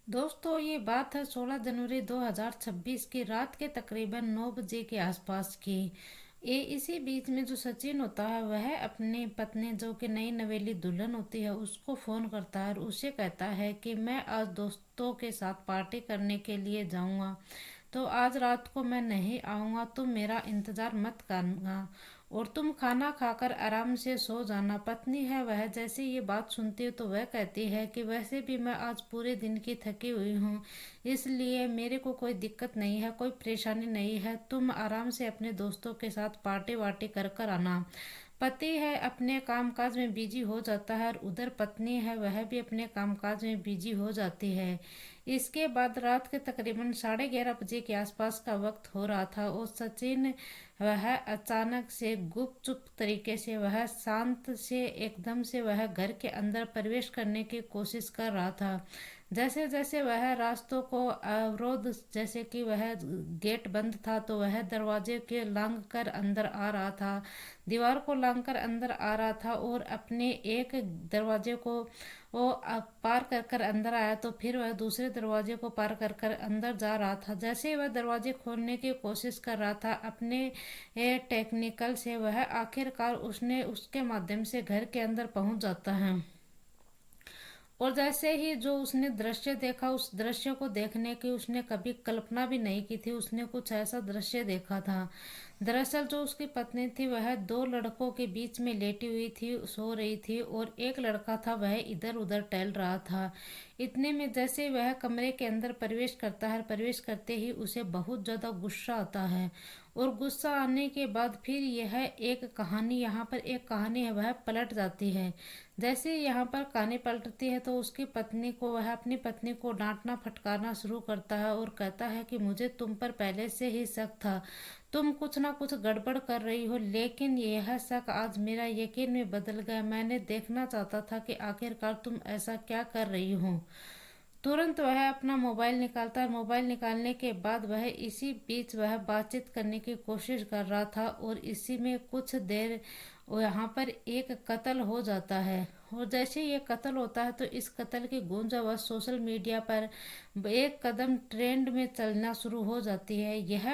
दोस्तों, ये बात है 16 जनवरी 2026 की रात के तकरीबन 9 बजे के आसपास की। ये इसी बीच में जो सचिन होता है वह अपनी पत्नी जो कि नई नवेली दुल्हन होती है उसको फ़ोन करता है और उसे कहता है कि मैं आज दोस्तों के साथ पार्टी करने के लिए जाऊंगा, तो आज रात को मैं नहीं आऊँगा। तुम मेरा इंतज़ार मत करना और तुम खाना खाकर आराम से सो जाना। पत्नी है वह जैसे ये बात सुनती है तो वह कहती है कि वैसे भी मैं आज पूरे दिन की थकी हुई हूँ, इसलिए मेरे को कोई दिक्कत नहीं है, कोई परेशानी नहीं है। तुम आराम से अपने दोस्तों के साथ पार्टी वार्टी कर कर आना। पति है अपने कामकाज में बिजी हो जाता है और उधर पत्नी है वह भी अपने कामकाज में बिजी हो जाती है। इसके बाद रात के तकरीबन 11:30 बजे के आसपास का वक्त हो रहा था और सचिन वह अचानक से गुपचुप तरीके से वह शांत से एकदम से वह घर के अंदर प्रवेश करने की कोशिश कर रहा था। जैसे जैसे वह रास्तों को अवरोध, जैसे कि वह गेट बंद था तो वह दरवाजे के लांग कर अंदर आ रहा था, दीवार को लांग कर अंदर आ रहा था और अपने एक दरवाजे को वो पार कर कर अंदर आया तो फिर वह दूसरे दरवाजे को पार कर कर अंदर जा रहा था। जैसे ही वह दरवाजे खोलने की कोशिश कर रहा था अपने टेक्निकल से, वह आखिरकार उसने उसके माध्यम से घर के अंदर पहुंच जाता है। और जैसे ही जो उसने दृश्य देखा, उस दृश्य को देखने की उसने कभी कल्पना भी नहीं की थी। उसने कुछ ऐसा दृश्य देखा था। दरअसल जो उसकी पत्नी थी वह दो लड़कों के बीच में लेटी हुई थी, सो रही थी और एक लड़का था वह इधर उधर टहल रहा था। इतने में जैसे वह कमरे के अंदर प्रवेश करता है, प्रवेश करते ही उसे बहुत ज़्यादा गुस्सा आता है और गुस्सा आने के बाद फिर यह एक कहानी, यहाँ पर एक कहानी है वह पलट जाती है। जैसे यहाँ पर कहानी पलटती है तो उसकी पत्नी को, वह अपनी पत्नी को डांटना फटकारना शुरू करता है और कहता है कि मुझे तुम पर पहले से ही शक था, तुम कुछ ना कुछ गड़बड़ कर रही हो, लेकिन यह शक आज मेरा यकीन में बदल गया। मैंने देखना चाहता था कि आखिरकार तुम ऐसा क्या कर रही हो। तुरंत वह अपना मोबाइल निकालता है। मोबाइल निकालने के बाद वह इसी बीच वह बातचीत करने की कोशिश कर रहा था और इसी में कुछ देर यहाँ पर एक कत्ल हो जाता है। और जैसे ये कत्ल होता है तो इस कत्ल की गूंज आवाज सोशल मीडिया पर एक कदम ट्रेंड में चलना शुरू हो जाती है। यह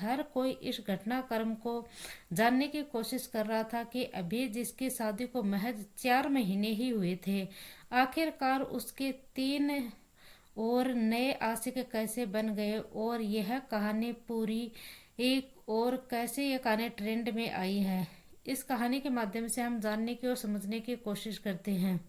हर कोई इस घटनाक्रम को जानने की कोशिश कर रहा था कि अभी जिसकी शादी को महज 4 महीने ही हुए थे, आखिरकार उसके 3 और नए आशिक कैसे बन गए और यह कहानी पूरी एक और कैसे यह कहानी ट्रेंड में आई है। इस कहानी के माध्यम से हम जानने की और समझने की कोशिश करते हैं।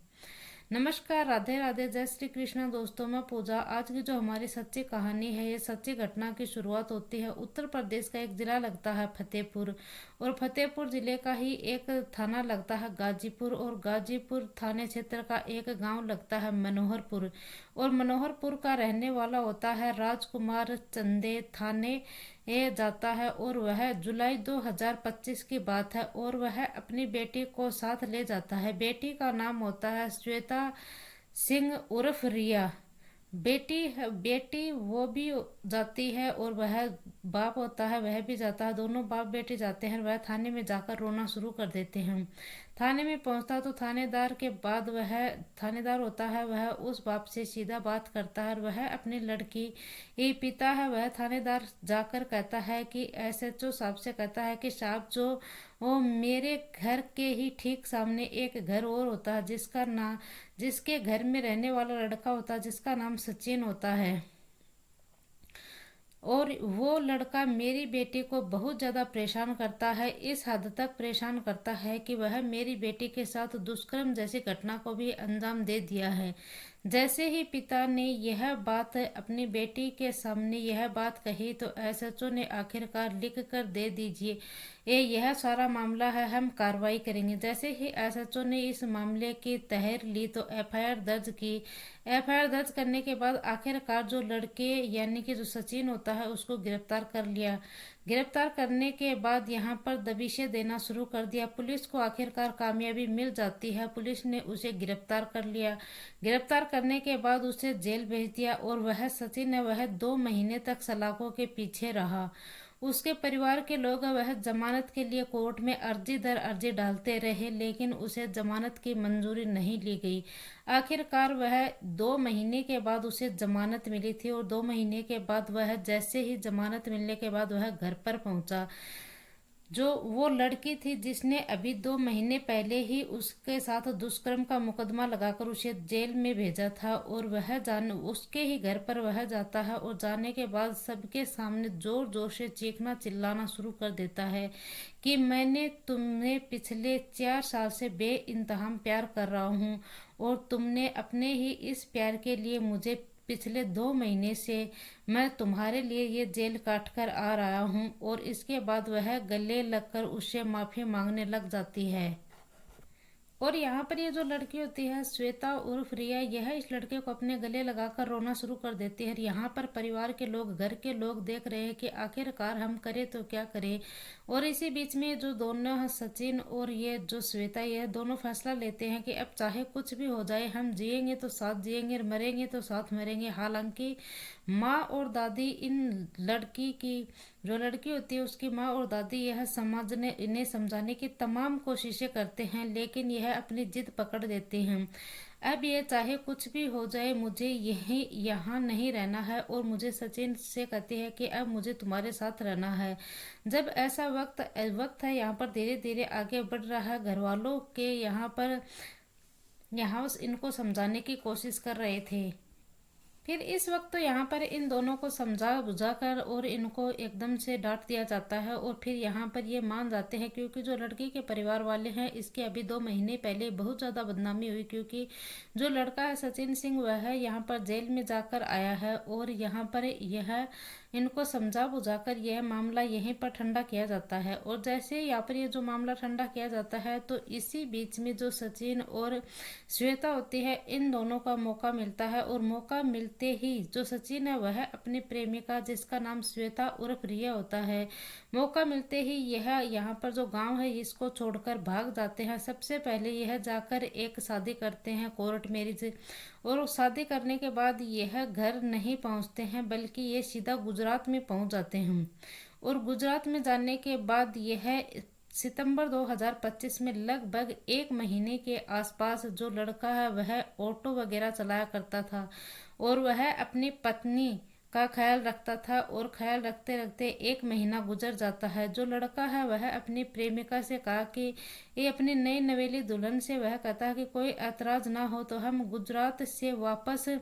नमस्कार, राधे राधे, जय श्री कृष्ण। दोस्तों, मैं पूजा। आज की जो हमारी सच्ची कहानी है, ये सच्ची घटना की शुरुआत होती है उत्तर प्रदेश का एक जिला लगता है फतेहपुर, और फतेहपुर जिले का ही एक थाना लगता है गाजीपुर, और गाजीपुर थाने क्षेत्र का एक गांव लगता है मनोहरपुर, और मनोहरपुर का रहने वाला होता है राजकुमार चंदे। थाने ये जाता है और वह जुलाई 2025 की बात है और वह अपनी बेटी को साथ ले जाता है। बेटी का नाम होता है श्वेता सिंह उर्फ रिया। बेटी वो भी जाती है और वह बाप होता है वह भी जाता है। दोनों बाप बेटी जाते हैं। वह थाने में जाकर रोना शुरू कर देते हैं। थाने में पहुंचता तो थानेदार के बाद वह थानेदार होता है वह उस बाप से सीधा बात करता है और वह अपनी लड़की ये पिता है वह थानेदार जाकर कहता है कि एसएचओ साहब से कहता है कि साहब, जो वो मेरे घर के ही ठीक सामने एक घर और होता है जिसके घर में रहने वाला लड़का होता है जिसका नाम सचिन होता है, और वो लड़का मेरी बेटी को बहुत ज़्यादा परेशान करता है। इस हद तक परेशान करता है कि वह मेरी बेटी के साथ दुष्कर्म जैसी घटना को भी अंजाम दे दिया है। जैसे ही पिता ने यह बात अपनी बेटी के सामने यह बात कही तो एसएचओ ने आखिरकार लिख कर दे दीजिए, यह सारा मामला है, हम कार्रवाई करेंगे। जैसे ही एसएचओ ने इस मामले की तहर ली तो एफआईआर दर्ज की। एफआईआर दर्ज करने के बाद आखिरकार जो लड़के यानी कि जो सचिन होता है उसको गिरफ्तार कर लिया। गिरफ्तार करने के बाद यहाँ पर दबिशें देना शुरू कर दिया। पुलिस को आखिरकार कामयाबी मिल जाती है। पुलिस ने उसे गिरफ्तार कर लिया। गिरफ्तार करने के बाद उसे जेल भेज दिया और वह सचिन है वह 2 महीने तक सलाखों के पीछे रहा। उसके परिवार के लोग वह जमानत के लिए कोर्ट में अर्जी दर अर्जी डालते रहे, लेकिन उसे जमानत की मंजूरी नहीं ली गई। आखिरकार वह 2 महीने के बाद उसे जमानत मिली थी और 2 महीने के बाद वह जैसे ही जमानत मिलने के बाद वह घर पर पहुंचा। जो वो लड़की थी जिसने अभी 2 महीने पहले ही उसके साथ दुष्कर्म का मुकदमा लगाकर उसे जेल में भेजा था, और वह उसके ही घर पर वह जाता है और जाने के बाद सबके सामने जोर जोर से चीखना चिल्लाना शुरू कर देता है कि मैंने तुम्हें पिछले 4 साल से बेइंतहा प्यार कर रहा हूँ, और तुमने अपने ही इस प्यार के लिए मुझे पिछले 2 महीने से मैं तुम्हारे लिए ये जेल काट कर आ रहा हूँ। और इसके बाद वह गले लगकर उससे माफी मांगने लग जाती है। और यहाँ पर ये जो लड़की होती है श्वेता उर्फ रिया, यह इस लड़के को अपने गले लगाकर रोना शुरू कर देती है। यहाँ पर परिवार के लोग, घर के लोग देख रहे हैं कि आखिरकार हम करें तो क्या करें। और इसी बीच में जो दोनों हैं, सचिन और ये जो श्वेता, ये दोनों फैसला लेते हैं कि अब चाहे कुछ भी हो जाए, हम जिएंगे तो साथ जिएंगे, मरेंगे तो साथ मरेंगे। हालांकि माँ और दादी इन लड़की की, जो लड़की होती है उसकी माँ और दादी, यह समझने, इन्हें समझाने की तमाम कोशिशें करते हैं, लेकिन यह अपनी जिद पकड़ देते हैं। अब ये चाहे कुछ भी हो जाए, मुझे यही यहाँ नहीं रहना है। और मुझे सचिन से कहती है कि अब मुझे तुम्हारे साथ रहना है। जब ऐसा वक्त है, यहाँ पर धीरे धीरे आगे बढ़ रहा है। घर वालों के यहाँ इनको समझाने की कोशिश कर रहे थे। फिर इस वक्त तो यहाँ पर इन दोनों को समझा बुझाकर और इनको एकदम से डांट दिया जाता है, और फिर यहाँ पर ये मान जाते हैं, क्योंकि जो लड़की के परिवार वाले हैं, इसके अभी 2 महीने पहले बहुत ज़्यादा बदनामी हुई, क्योंकि जो लड़का है सचिन सिंह, वह यहाँ पर जेल में जाकर आया है। और यहाँ पर यह इनको समझा बुझाकर यह मामला यहीं पर ठंडा किया जाता है। और जैसे यहाँ पर ये जो मामला ठंडा किया जाता है, तो इसी बीच में जो सचिन और श्वेता होती है, इन दोनों का मौका मिलता है। और मौका मिलते ही जो सचिन है वह अपनी प्रेमिका, जिसका नाम श्वेता उर्फ रिया होता है, मौका मिलते ही यह यहाँ पर जो गांव है इसको छोड़कर भाग जाते हैं। सबसे पहले यह जाकर एक शादी करते हैं, कोर्ट मैरिज। और शादी करने के बाद यह घर नहीं पहुंचते हैं, बल्कि ये सीधा गुजरात में पहुंच जाते हैं। और गुजरात में जाने के बाद यह सितंबर 2025 में लगभग 1 महीने के आसपास जो लड़का है वह ऑटो वगैरह चलाया करता था, और वह अपनी पत्नी का ख्याल रखता था। और ख्याल रखते रखते 1 महीना गुजर जाता है। जो लड़का है वह अपनी प्रेमिका से कहा कि ये अपनी नई नवेली दुल्हन से वह कहता है कि कोई ऐतराज ना हो तो हम गुजरात से वापस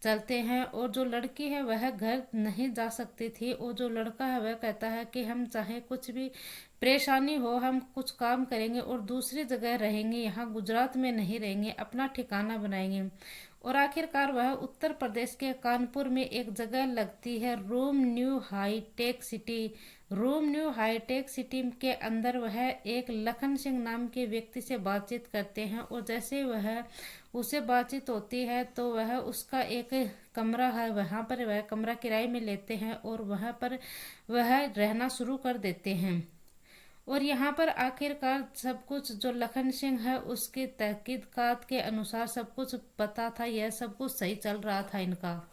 चलते हैं। और जो लड़की है वह घर नहीं जा सकती थी, और जो लड़का है वह कहता है कि हम चाहे कुछ भी परेशानी हो, हम कुछ काम करेंगे और दूसरी जगह रहेंगे, यहाँ गुजरात में नहीं रहेंगे, अपना ठिकाना बनाएंगे। और आखिरकार वह उत्तर प्रदेश के कानपुर में एक जगह लगती है, रूम न्यू हाईटेक सिटी। रूम न्यू हाईटेक सिटी के अंदर वह एक लखन सिंह नाम के व्यक्ति से बातचीत करते हैं। और जैसे वह उससे बातचीत होती है तो वह उसका एक कमरा है, वहाँ पर वह कमरा किराए में लेते हैं और वहाँ पर वह रहना शुरू कर देते हैं। और यहाँ पर आखिरकार सब कुछ जो लखन सिंह है उसके तहकीकात के अनुसार सब कुछ पता था, यह सब कुछ सही चल रहा था इनका।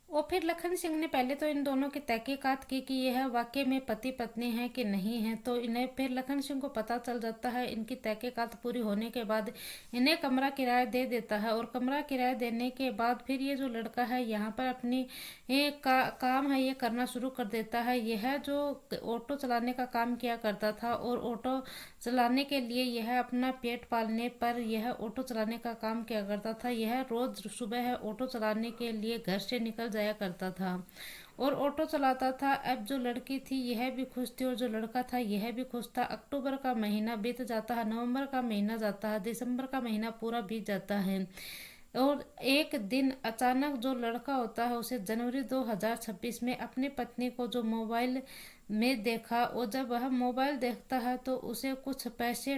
और फिर लखन सिंह ने पहले तो इन दोनों की तहकीकात की कि यह वाकई में पति पत्नी है कि नहीं है। तो इन्हें फिर लखन सिंह को पता चल जाता है। इनकी तहकीकात पूरी होने के बाद इन्हें कमरा किराया दे देता है, और कमरा किराया देने के बाद फिर ये जो लड़का है यहाँ पर अपनी काम है ये करना शुरू कर देता है। यह जो ऑटो चलाने का काम किया करता था, और ऑटो चलाने के लिए यह अपना पेट पालने पर यह ऑटो चलाने का काम किया करता था। यह रोज सुबह ऑटो चलाने के लिए घर से निकल जाया करता था और ऑटो चलाता था। अब जो लड़की थी यह भी खुश थी और जो लड़का था यह भी खुश था। अक्टूबर का महीना बीत जाता है, नवंबर का महीना जाता है, दिसंबर का महीना पूरा बीत जाता है। और एक दिन अचानक जो लड़का होता है उसे जनवरी 2026 में अपनी पत्नी को जो मोबाइल में देखा, और जब वह मोबाइल देखता है तो उसे कुछ पैसे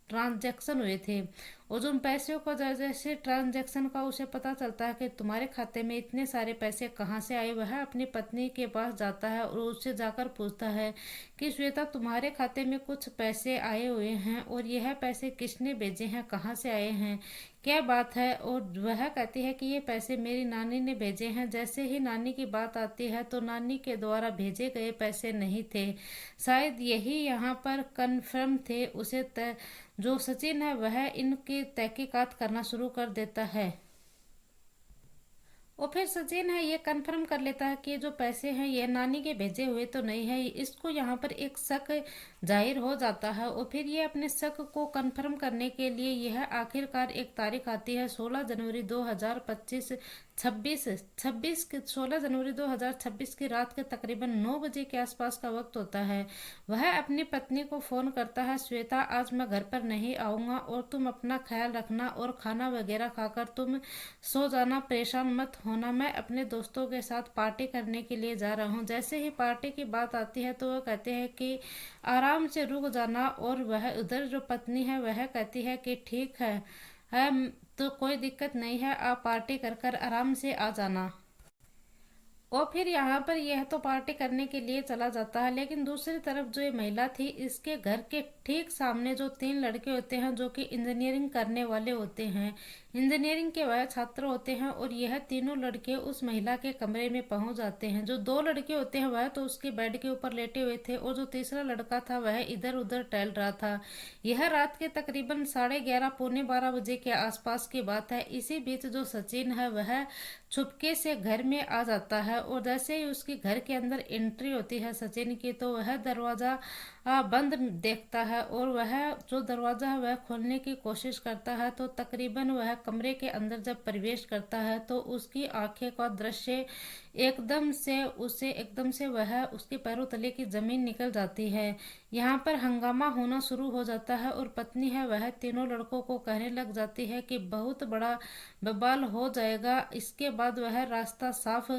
ट्रांजैक्शन हुए थे और जो उन पैसों को जैसे ट्रांजैक्शन का उसे पता चलता है कि तुम्हारे खाते में इतने सारे पैसे कहाँ से आए, वह अपनी पत्नी के पास जाता है और उससे जाकर पूछता है कि श्वेता, तुम्हारे खाते में कुछ पैसे आए हुए हैं और यह पैसे किसने भेजे हैं, कहाँ से आए हैं, क्या बात है। और वह कहती है कि ये पैसे मेरी नानी ने भेजे हैं। जैसे ही नानी की बात आती है तो नानी के द्वारा भेजे गए पैसे नहीं थे, शायद यही यहाँ पर कन्फर्म थे। जो सचिन है वह इनकी तहकीकात करना शुरू कर देता है और फिर सचिन है ये कंफर्म कर लेता है कि ये जो पैसे हैं ये नानी के भेजे हुए तो नहीं है। इसको यहाँ पर एक शक जाहिर हो जाता है और फिर ये अपने शक को कंफर्म करने के लिए यह आखिरकार एक तारीख आती है 16 जनवरी 2025 16 जनवरी 2026 की रात के तकरीबन 9 बजे के आसपास का वक्त होता है। वह अपनी पत्नी को फोन करता है, श्वेता आज मैं घर पर नहीं आऊंगा और तुम अपना ख्याल रखना और खाना वगैरह खाकर तुम सो जाना, परेशान मत होना, मैं अपने दोस्तों के साथ पार्टी करने के लिए जा रहा हूँ। जैसे ही पार्टी की बात आती है तो वह कहते हैं कि आराम से रुक जाना और वह उधर जो पत्नी है वह कहती है कि ठीक है तो कोई दिक्कत नहीं है, आप पार्टी कर कर आराम से आ जाना। और फिर यहाँ पर यह तो पार्टी करने के लिए चला जाता है, लेकिन दूसरी तरफ जो ये महिला थी इसके घर के ठीक सामने जो 3 लड़के होते हैं जो कि इंजीनियरिंग करने वाले होते हैं, इंजीनियरिंग के वह छात्र होते हैं और यह तीनों लड़के उस महिला के कमरे में पहुंच जाते हैं। जो 2 लड़के होते हैं वह तो उसके बेड के ऊपर लेटे हुए थे और जो तीसरा लड़का था वह इधर उधर टहल रहा था। यह रात के तकरीबन 11:30 पौने 12 बजे के आसपास की बात है। इसी बीच जो सचिन है वह छुपके से घर में आ जाता है और जैसे ही उसके घर के अंदर एंट्री होती है सचिन की तो वह दरवाजा बंद देखता है और वह जो दरवाजा है वह खोलने की कोशिश करता है तो तकरीबन वह कमरे के अंदर जब प्रवेश करता है तो उसकी आंखें का दृश्य एकदम से वह उसके पैरों तले की जमीन निकल जाती है। यहाँ पर हंगामा होना शुरू हो जाता है और पत्नी है वह तीनों लड़कों को कहने लग जाती है कि बहुत बड़ा बवाल हो जाएगा, इसके बाद वह रास्ता साफ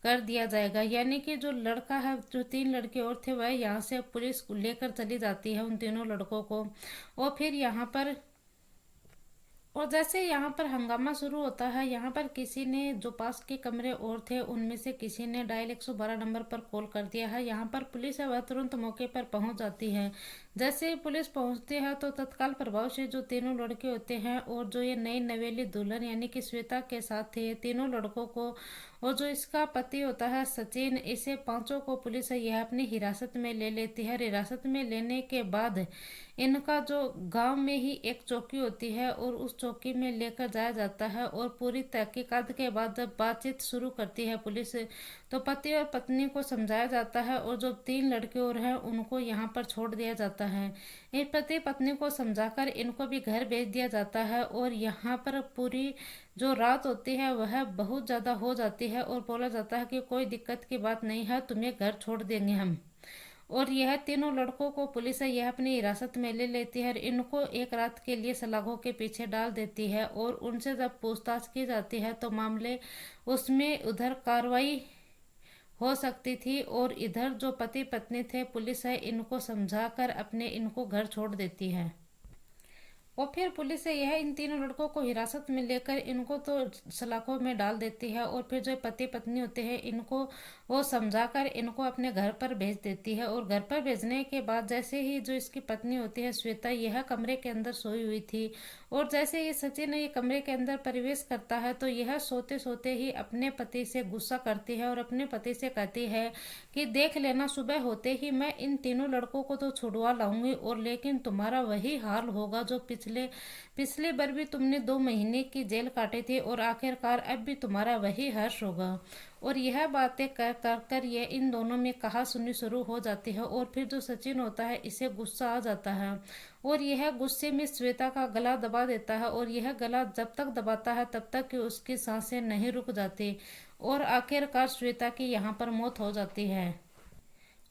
कर दिया जाएगा। यानी कि जो लड़का है, जो 3 लड़के और थे वह यहाँ से पुलिस को लेकर चली जाती है उन तीनों लड़कों को। और फिर यहाँ पर और जैसे यहाँ पर हंगामा शुरू होता है, यहाँ पर किसी ने जो पास के कमरे और थे उनमें से किसी ने डायल 112 नंबर पर कॉल कर दिया है। यहाँ पर पुलिस है वह तुरंत मौके पर पहुंच जाती है। जैसे ही पुलिस पहुंचती है तो तत्काल प्रभाव से जो तीनों लड़के होते हैं और जो ये नई नवेली दुल्हन यानी कि श्वेता के साथ थे तीनों लड़कों को और जो इसका पति होता है सचिन, इसे पांचों को पुलिस है यह अपनी हिरासत में ले लेती है। हिरासत में लेने के बाद इनका जो गांव में ही एक चौकी होती है और उस चौकी में लेकर जाया जाता है और पूरी तहकीकात के बाद जब बातचीत शुरू करती है पुलिस तो पति और पत्नी को समझाया जाता है और जो 3 लड़के और हैं उनको यहाँ पर छोड़ दिया जाता है। इस पति पत्नी को समझाकर इनको भी घर भेज दिया जाता है और यहाँ पर पूरी जो रात होती है वह बहुत ज़्यादा हो जाती है और बोला जाता है कि कोई दिक्कत की बात नहीं है, तुम्हें घर छोड़ देंगे हम। और यह तीनों लड़कों को पुलिस है यह अपनी हिरासत में ले लेती है और इनको एक रात के लिए सलाखों के पीछे डाल देती है और उनसे जब पूछताछ की जाती है तो मामले उसमें उधर कार्रवाई हो सकती थी और इधर जो पति पत्नी थे पुलिस है इनको समझाकर इनको घर छोड़ देती है। और फिर पुलिस है यह इन तीनों लड़कों को हिरासत में लेकर इनको तो सलाखों में डाल देती है और फिर जो पति पत्नी होते हैं इनको वो समझाकर इनको अपने घर पर भेज देती है। और घर पर भेजने के बाद जैसे ही जो इसकी पत्नी होती है श्वेता यह कमरे के अंदर सोई हुई थी और जैसे ही सचिन ये कमरे के अंदर प्रवेश करता है तो यह सोते सोते ही अपने पति से गुस्सा करती है और अपने पति से कहती है कि देख लेना, सुबह होते ही मैं इन तीनों लड़कों को तो छुड़वा लाऊंगी और लेकिन तुम्हारा वही हाल होगा जो पिछले बार भी तुमने 2 महीने की जेल काटे थे और आखिरकार अब भी तुम्हारा वही हर्ष होगा। और यह बातें कर कर कर ये इन दोनों में कहा सुनी शुरू हो जाती है और फिर जो सचिन होता है इसे गुस्सा आ जाता है और यह गुस्से में श्वेता का गला दबा देता है और यह गला जब तक दबाता है तब तक कि उसकी सांसें नहीं रुक जाती और आखिरकार श्वेता की यहाँ पर मौत हो जाती है।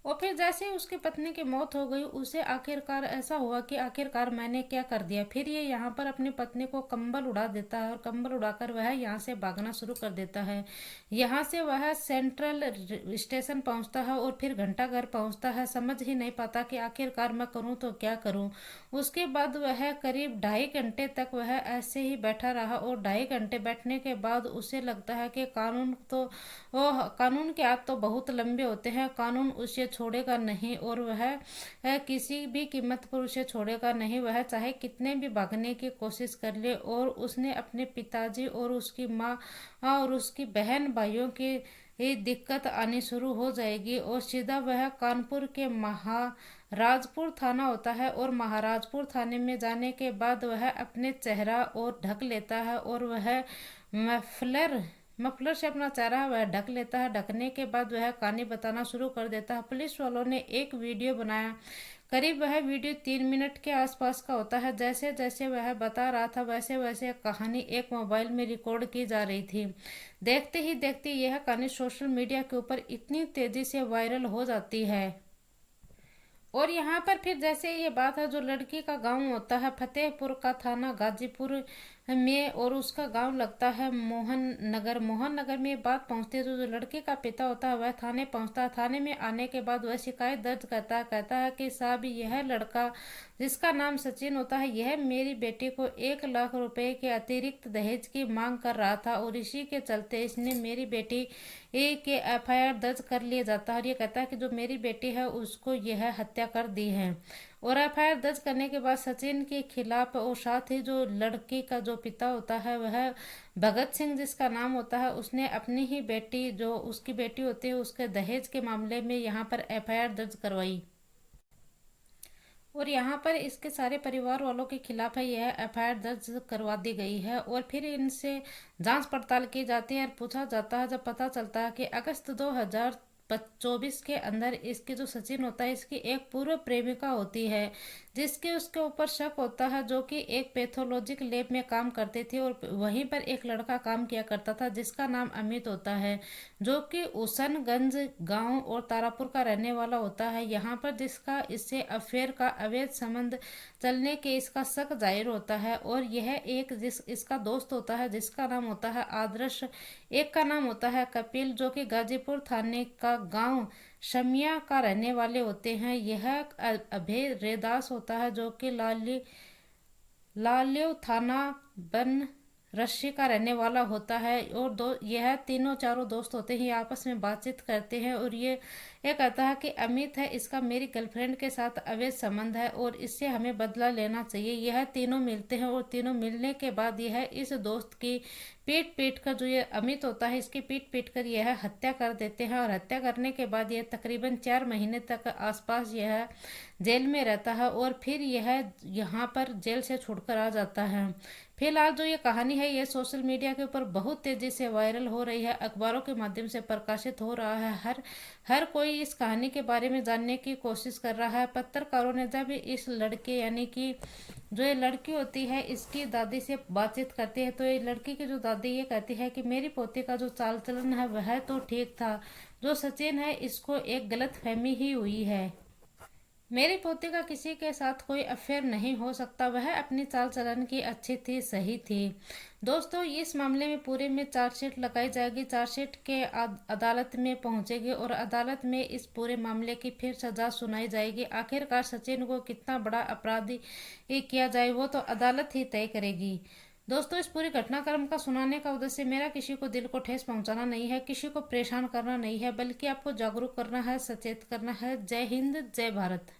और फिर जैसे ही उसकी पत्नी की मौत हो गई, उसे आखिरकार ऐसा हुआ कि आखिरकार मैंने क्या कर दिया। फिर ये यहाँ पर अपनी पत्नी को कंबल उड़ा देता है और कंबल उड़ाकर वह यहाँ से भागना शुरू कर देता है। यहाँ से वह सेंट्रल स्टेशन पहुँचता है और फिर घंटाघर पहुँचता है। समझ ही नहीं पाता कि आखिरकार मैं करूँ तो क्या करूँ। उसके बाद वह करीब 2.5 घंटे तक वह ऐसे ही बैठा रहा और 2.5 घंटे बैठने के बाद उसे लगता है कि कानून के हाथ तो बहुत लंबे होते हैं, कानून उसे छोड़ेगा नहीं और वह किसी भी कीमत पर उसे छोड़ेगा नहीं। वह चाहे कितने भी भागने की कोशिश कर ले। और उसने अपने पिताजी और उसकी माँ और उसकी बहन भाइयों की ये दिक्कत आनी शुरू हो जाएगी और सीधा वह कानपुर के महाराजपुर थाना होता है और महाराजपुर थाने में जाने के बाद वह अपने चेहरा और ढक लेता है और वह मफलर मफलर से अपना चेहरा वह ढक लेता है। ढकने के बाद वह कहानी बताना शुरू कर देता है। पुलिस वालों ने एक वीडियो बनाया। करीब वह वीडियो 3 मिनट के आसपास का होता है। जैसे जैसे वह बता रहा था वैसे वैसे कहानी एक मोबाइल में रिकॉर्ड की जा रही थी। देखते ही देखते यह कहानी सोशल मीडिया के ऊपर इतनी तेजी से वायरल हो जाती है। और यहाँ पर फिर जैसे ये बात है, जो लड़की का गांव होता है फतेहपुर का थाना गाजीपुर में और उसका गांव लगता है मोहन नगर में ये बात पहुंचती है। जो लड़के का पिता होता है वह थाने पहुंचता है। थाने में आने के बाद वह शिकायत दर्ज करता है। कहता है कि साहब, यह लड़का जिसका नाम सचिन होता है, यह मेरी बेटी को 1 लाख रुपए के अतिरिक्त दहेज की मांग कर रहा था और इसी के चलते इसने मेरी बेटी के FIR दर्ज कर लिया जाता है। और ये कहता है कि जो मेरी बेटी है उसको यह हत्या कर दी है। और FIR दर्ज करने के बाद सचिन के खिलाफ और साथ ही जो लड़की का जो पिता होता है वह भगत सिंह जिसका नाम होता है, उसने अपनी ही बेटी, जो उसकी बेटी होती है, उसके दहेज के मामले में यहाँ पर FIR दर्ज करवाई। और यहाँ पर इसके सारे परिवार वालों के खिलाफ है यह FIR दर्ज करवा दी गई है। और फिर इनसे जांच पड़ताल की जाती है और पूछा जाता है। जब पता चलता है कि अगस्त 2024 के अंदर इसकी जो सचिन होता है, इसकी एक पूर्व प्रेमिका होती है जिसके उसके ऊपर शक होता है, जो कि एक पैथोलॉजिक लैब में काम करती थी और वहीं पर एक लड़का काम किया करता था जिसका नाम अमित होता है, जो कि हुसनगंज गांव और तारापुर का रहने वाला होता है। यहाँ पर जिसका इससे अफेयर का अवैध संबंध चलने के इसका शक जाहिर होता है। और यह एक इसका दोस्त होता है जिसका नाम होता है आदर्श, एक का नाम होता है कपिल, जो कि गाजीपुर थाने का गांव शमिया का रहने वाले होते हैं। यह अभय रेदास होता है जो कि लालिव थाना बन रस्सी का रहने वाला होता है। और यह तीनों चारों दोस्त होते हैं, ये आपस में बातचीत करते हैं और ये कहता है कि अमित है, इसका मेरी गर्लफ्रेंड के साथ अवैध संबंध है और इससे हमें बदला लेना चाहिए। यह तीनों मिलते हैं और तीनों मिलने के बाद यह इस दोस्त की पीट कर, जो ये अमित होता है, इसकी पीट कर यह हत्या कर देते हैं। और हत्या करने के बाद यह तकरीबन 4 महीने तक आसपास यह जेल में रहता है और फिर यह यहाँ पर जेल से छुटकर आ जाता है। फिलहाल जो ये कहानी है ये सोशल मीडिया के ऊपर बहुत तेजी से वायरल हो रही है, अखबारों के माध्यम से प्रकाशित हो रहा है। हर कोई इस कहानी के बारे में जानने की कोशिश कर रहा है। पत्रकारों ने जब इस लड़के यानी कि जो ये लड़की होती है इसकी दादी से बातचीत करती है, तो ये लड़की की जो दादी ये कहती है कि मेरी पोती का जो चाल चलन है वह तो ठीक था, जो सचिन है इसको एक गलत फहमी ही हुई है। मेरी पोती का किसी के साथ कोई अफेयर नहीं हो सकता, वह अपनी चाल चलन की अच्छी थी, सही थी। दोस्तों, इस मामले में पूरे में चार्जशीट लगाई जाएगी, चार्जशीट के अदालत में पहुंचेगी और अदालत में इस पूरे मामले की फिर सजा सुनाई जाएगी। आखिरकार सचिन को कितना बड़ा अपराधी किया जाए वो तो अदालत ही तय करेगी। दोस्तों, इस पूरी घटनाक्रम का सुनाने का उद्देश्य मेरा किसी को दिल को ठेस पहुंचाना नहीं है, किसी को परेशान करना नहीं है, बल्कि आपको जागरूक करना है, सचेत करना है। जय हिंद, जय भारत।